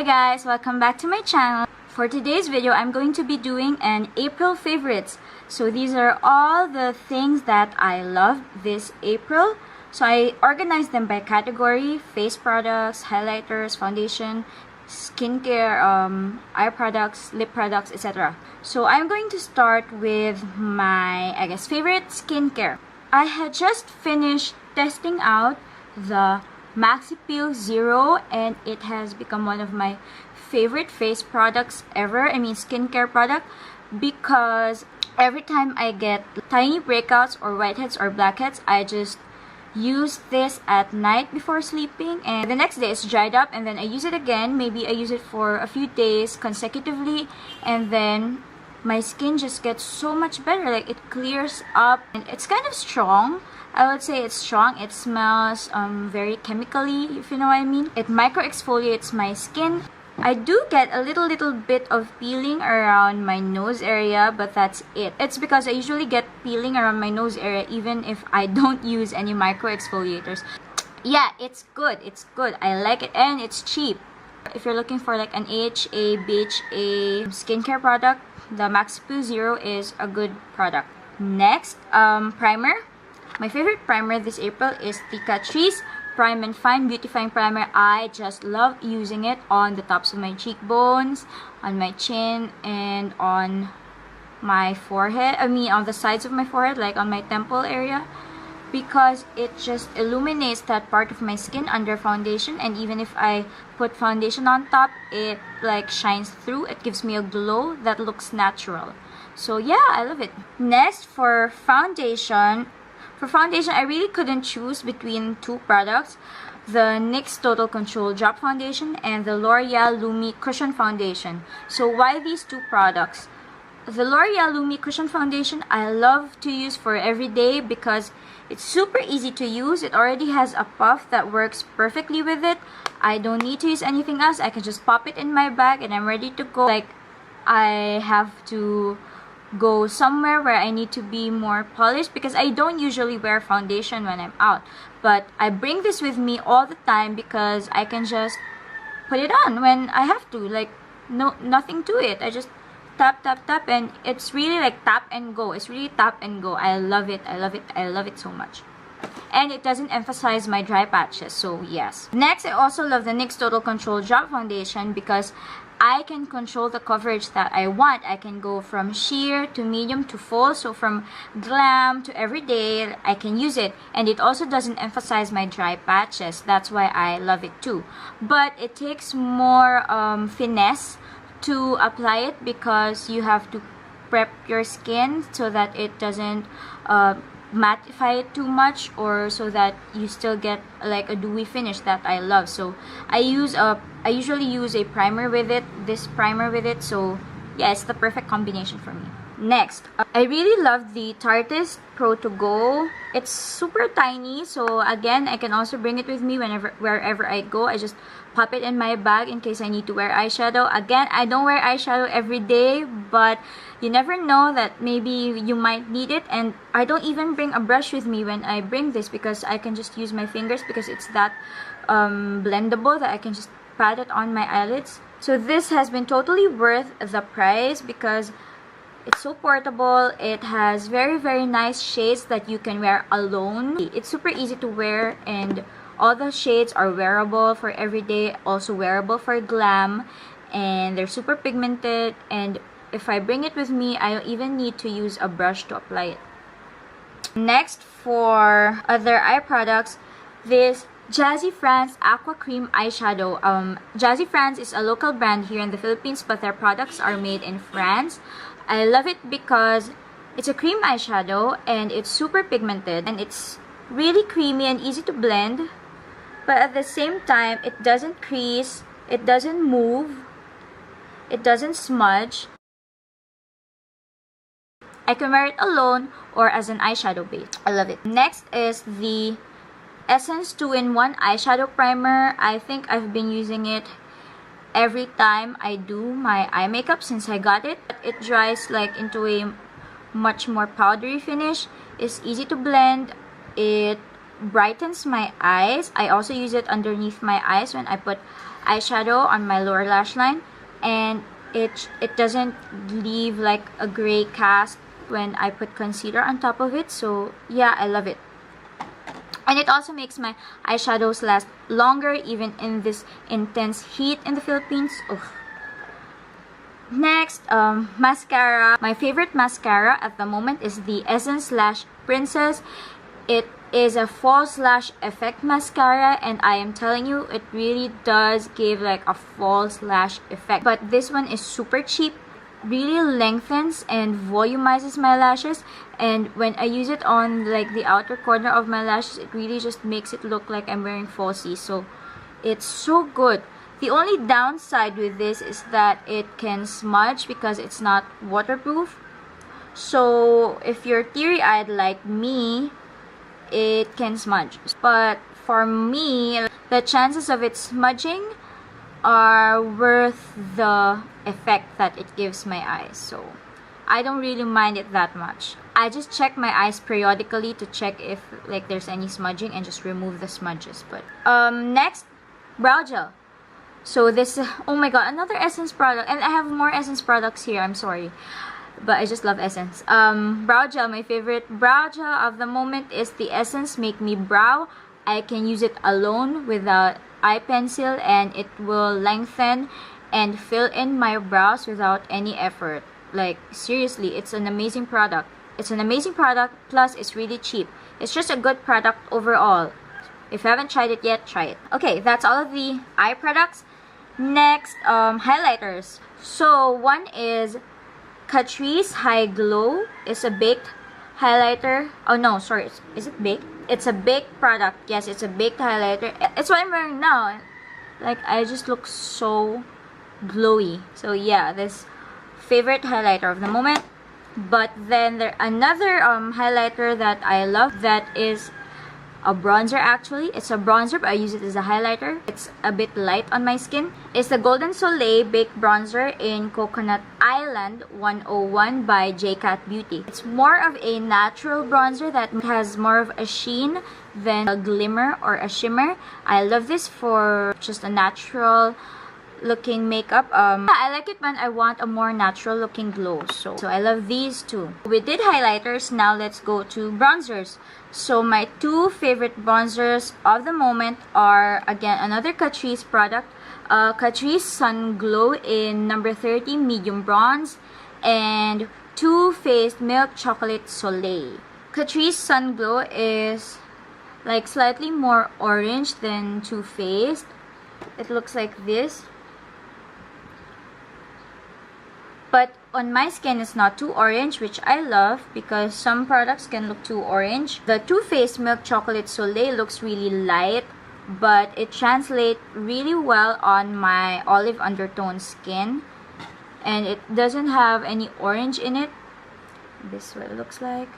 Hi guys, welcome back to my channel. For today's video, I'm going to be doing an April favorites. So these are all the things that I loved this April. So I organized them by category: face products, highlighters, foundation, skincare, eye products, lip products, etc. So I'm going to start with my, favorite skincare. I had just finished testing out the Maxipeel Zero, and it has become one of my favorite face products ever. Skincare product, because every time I get tiny breakouts or whiteheads or blackheads, I just use this at night before sleeping, and the next day it's dried up, and then I use it again. Maybe I use it for a few days consecutively, and then my skin just gets so much better. Like, it clears up, and it's kind of strong. I would say it's strong. It smells very chemically, if you know what I mean. It micro exfoliates my skin. I do get a little bit of peeling around my nose area, but that's it. It's because I usually get peeling around my nose area even if I don't use any micro exfoliators. Yeah, it's good. It's good. I like it, and it's cheap. If you're looking for like an AHA, BHA skincare product, the Maxipeel Zero is a good product. Next, primer. My favorite primer this April is the Catrice Prime and Fine Beautifying Primer. I just love using it on the tops of my cheekbones, on my chin, and on my forehead. On the sides of my forehead, like on my temple area, because it just illuminates that part of my skin under foundation, and even if I put foundation on top, it like shines through. It gives me a glow that looks natural. So yeah, I love it. Next, for foundation. For foundation, I really couldn't choose between two products: the NYX Total Control Drop Foundation and the L'Oreal Lumi Cushion Foundation. So why these two products? The L'Oreal Lumi Cushion Foundation I love to use for every day because it's super easy to use. It already has a puff that works perfectly with it. I don't need to use anything else. I can just pop it in my bag and I'm ready to go. Like, I have to go somewhere where I need to be more polished, because I don't usually wear foundation when I'm out, but I bring this with me all the time because I can just put it on when I have to. Like, nothing to it. I just tap, and it's really like tap and go. It's really tap and go. I love it. I love it. I love it so much. And it doesn't emphasize my dry patches, so yes. Next, I also love the NYX Total Control Drop Foundation because I can control the coverage that I want. I can go from sheer to medium to full, so from glam to everyday, I can use it. And it also doesn't emphasize my dry patches. That's why I love it too. But it takes more finesse to apply it, because you have to prep your skin so that it doesn't mattify it too much, or so that you still get like a dewy finish that I love. So I usually use a primer with it, this primer with it. So yeah, it's the perfect combination for me. Next, I really love the Tartus Pro To Go. It's super tiny, so again, I can also bring it with me wherever I go. I just pop it in my bag in case I need to wear eyeshadow. Again, I don't wear eyeshadow every day, but you never know that maybe you might need it. And I don't even bring a brush with me when I bring this, because I can just use my fingers, because it's that blendable that I can just pat it on my eyelids. So this has been totally worth the price because it's so portable. It has very nice shades that you can wear alone. It's super easy to wear, and all the shades are wearable for everyday, also wearable for glam, and they're super pigmented. And if I bring it with me, I don't even need to use a brush to apply it. Next, for other eye products, this Jazzy France Aqua Cream Eyeshadow. Jazzy France is a local brand here in the Philippines, but their products are made in France. I love it because it's a cream eyeshadow and it's super pigmented, and it's really creamy and easy to blend, but at the same time, it doesn't crease, it doesn't move, it doesn't smudge. I can wear it alone or as an eyeshadow base. I love it. Next is the Essence 2-in-1 Eyeshadow Primer. I think I've been using it every time I do my eye makeup since I got it. It dries like into a much more powdery finish. It's easy to blend. It brightens my eyes. I also use it underneath my eyes when I put eyeshadow on my lower lash line, and it doesn't leave like a gray cast when I put concealer on top of it. So yeah, I love it. And it also makes my eyeshadows last longer even in this intense heat in the Philippines. Ugh. Next, mascara. My favorite mascara at the moment is the Essence Lash Princess. It is a false lash effect mascara, and I am telling you, it really does give like a false lash effect. But this one is super cheap, really lengthens and volumizes my lashes, and when I use it on like the outer corner of my lashes, it really just makes it look like I'm wearing falsies. So it's so good. The only downside with this is that it can smudge because it's not waterproof. So if you're teary-eyed like me, it can smudge. But for me, the chances of it smudging are worth the effect that it gives my eyes. So I don't really mind it that much. I just check my eyes periodically to check if like there's any smudging and just remove the smudges. But next, brow gel. So this, oh my god, another Essence product, and I have more Essence products here, I'm sorry, but I just love Essence. Brow gel, my favorite brow gel of the moment is the Essence Make Me Brow. I can use it alone without eye pencil, and it will lengthen and fill in my brows without any effort. Like seriously, it's an amazing product. It's an amazing product, plus it's really cheap. It's just a good product overall. If you haven't tried it yet, try it. Okay, that's all of the eye products. Next, highlighters. So one is Catrice High Glow. It's a baked highlighter. Oh no, sorry, is it baked? It's a baked product. Yes, it's a baked highlighter. It's what I'm wearing now. Like, I just look so glowy. So yeah, this favorite highlighter of the moment. But then there another highlighter that I love, that is a bronzer. Actually, it's a bronzer, but I use it as a highlighter. It's a bit light on my skin. It's the Golden Soleil Baked Bronzer in Coconut Island 101 by JCat Beauty. It's more of a natural bronzer that has more of a sheen than a glimmer or a shimmer. I love this for just a natural looking makeup. I like it when I want a more natural looking glow. So I love these two. We did highlighters, now let's go to bronzers. So my two favorite bronzers of the moment are, again, another Catrice product. Catrice Sun Glow in number 30 Medium Bronze, and Too Faced Milk Chocolate Soleil. Catrice Sun Glow is like slightly more orange than Too Faced. It looks like this. But on my skin, it's not too orange, which I love because some products can look too orange. The Too Faced Milk Chocolate Soleil looks really light, but it translates really well on my olive undertone skin. And it doesn't have any orange in it. This is what it looks like.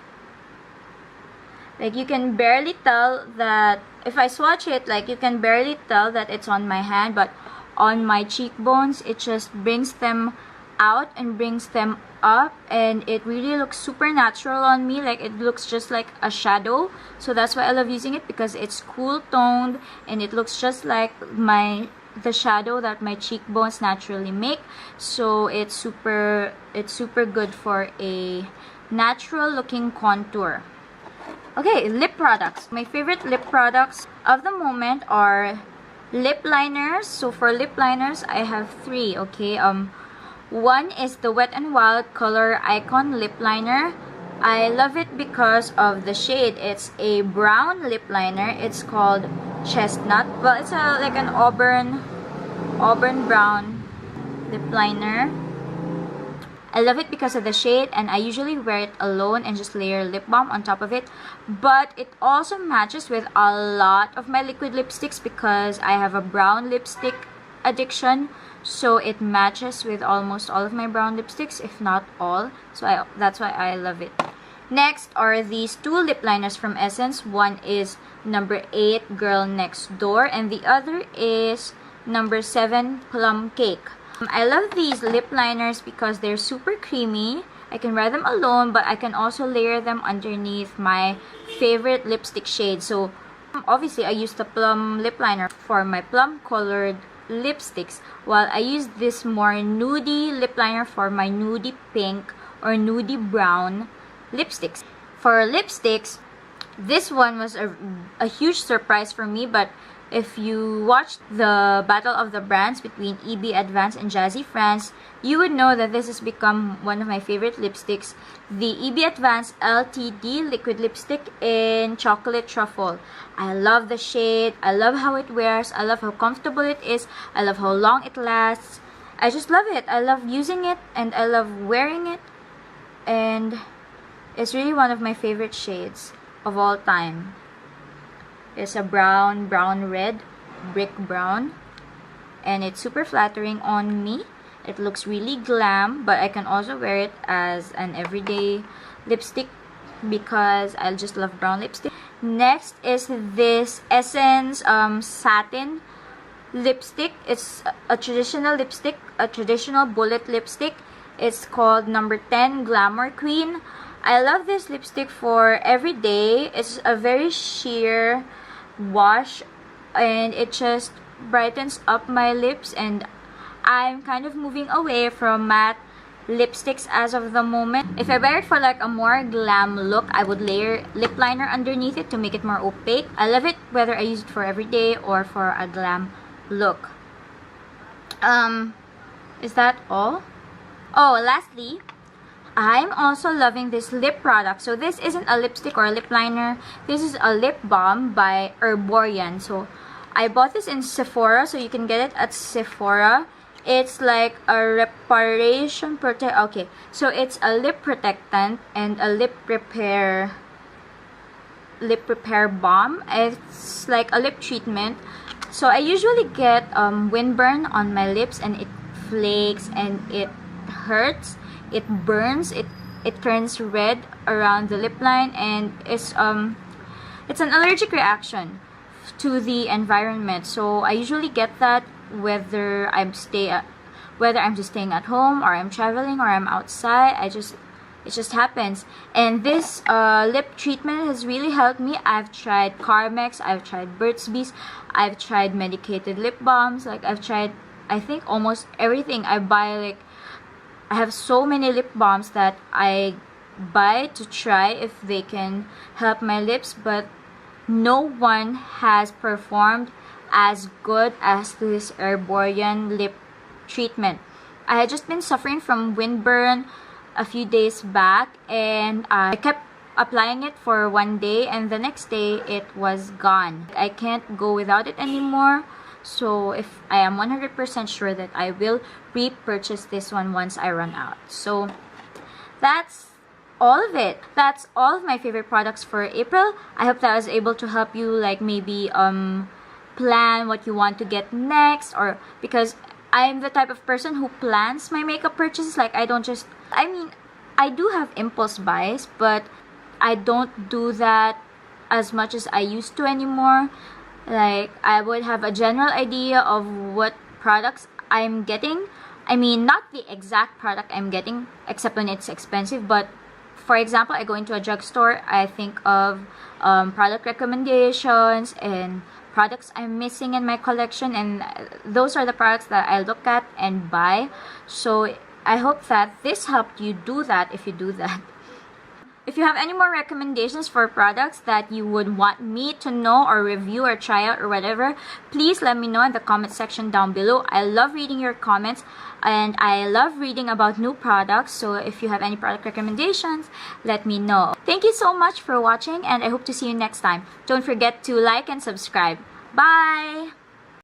Like, you can barely tell that, if I swatch it, like, you can barely tell that it's on my hand, but on my cheekbones, it just brings them out and brings them up, and it really looks super natural on me. Like, it looks just like a shadow. So that's why I love using it, because it's cool toned and it looks just like the shadow that my cheekbones naturally make. So it's super good for a natural looking contour. Okay, lip products. My favorite lip products of the moment are lip liners. So for lip liners, I have three. Okay, one is the Wet n Wild Color Icon Lip Liner. I love it because of the shade. It's a brown lip liner. It's called Chestnut. Well, it's like an auburn brown lip liner. I love it because of the shade, and I usually wear it alone and just layer lip balm on top of it. But it also matches with a lot of my liquid lipsticks because I have a brown lipstick addiction. So it matches with almost all of my brown lipsticks, if not all. So that's why I love it. Next are these two lip liners from Essence. One is number 8 Girl Next Door, and the other is number 7 Plum Cake. I love these lip liners because they're super creamy. I can wear them alone, but I can also layer them underneath my favorite lipstick shade. So obviously I use the Plum lip liner for my plum colored lipsticks, while I use this more nudie lip liner for my nudie pink or nudie brown lipsticks. For lipsticks, this one was a huge surprise for me, but if you watched the battle of the brands between EB Advance and Jazzy France, you would know that this has become one of my favorite lipsticks. The EB Advance LTD liquid lipstick in Chocolate Truffle. I love the shade, I love how it wears, I love how comfortable it is, I love how long it lasts. I just love it. I love using it and I love wearing it. And it's really one of my favorite shades of all time. It's a brown red, brick brown, and it's super flattering on me. It looks really glam, but I can also wear it as an everyday lipstick because I just love brown lipstick. Next is this Essence Satin lipstick. It's a traditional lipstick, a traditional bullet lipstick. It's called number 10 Glamour Queen. I love this lipstick for every day. It's a very sheer wash and it just brightens up my lips, and I'm kind of moving away from matte lipsticks as of the moment. If I wear it for like a more glam look, I would layer lip liner underneath it to make it more opaque. I love it whether I use it for every day or for a glam look. Is that all? Oh, lastly, I'm also loving this lip product. So this isn't a lipstick or a lip liner. This is a lip balm by Erborian. So I bought this in Sephora, so you can get it at Sephora. It's like a reparation okay, so it's a lip protectant and a lip repair balm. It's like a lip treatment. So I usually get windburn on my lips, and it flakes and it hurts. It burns, it turns red around the lip line, and it's an allergic reaction to the environment. So I usually get that whether I'm just staying at home or I'm traveling or I'm outside. It just happens. And this lip treatment has really helped me. I've tried Carmex, I've tried Burt's Bees, I've tried medicated lip balms. Like I've tried, I think, almost everything. I have so many lip balms that I buy to try if they can help my lips, but no one has performed as good as this Erborian lip treatment. I had just been suffering from windburn a few days back, and I kept applying it for one day, and the next day it was gone. I can't go without it anymore. So if I am 100% sure that I will repurchase this one once I run out. So that's all of it. That's all of my favorite products for April. I hope that I was able to help you, like maybe plan what you want to get next, or because I'm the type of person who plans my makeup purchases. Like I do have impulse buys, but I don't do that as much as I used to anymore. Like I would have a general idea of what products I'm getting. I mean, not the exact product I'm getting, except when it's expensive, but for example, I go into a drugstore, I think of product recommendations and products I'm missing in my collection, and those are the products that I look at and buy. So I hope that this helped you do that if you do that. If you have any more recommendations for products that you would want me to know or review or try out or whatever, please let me know in the comment section down below. I love reading your comments and I love reading about new products. So if you have any product recommendations, let me know. Thank you so much for watching, and I hope to see you next time. Don't forget to like and subscribe. Bye!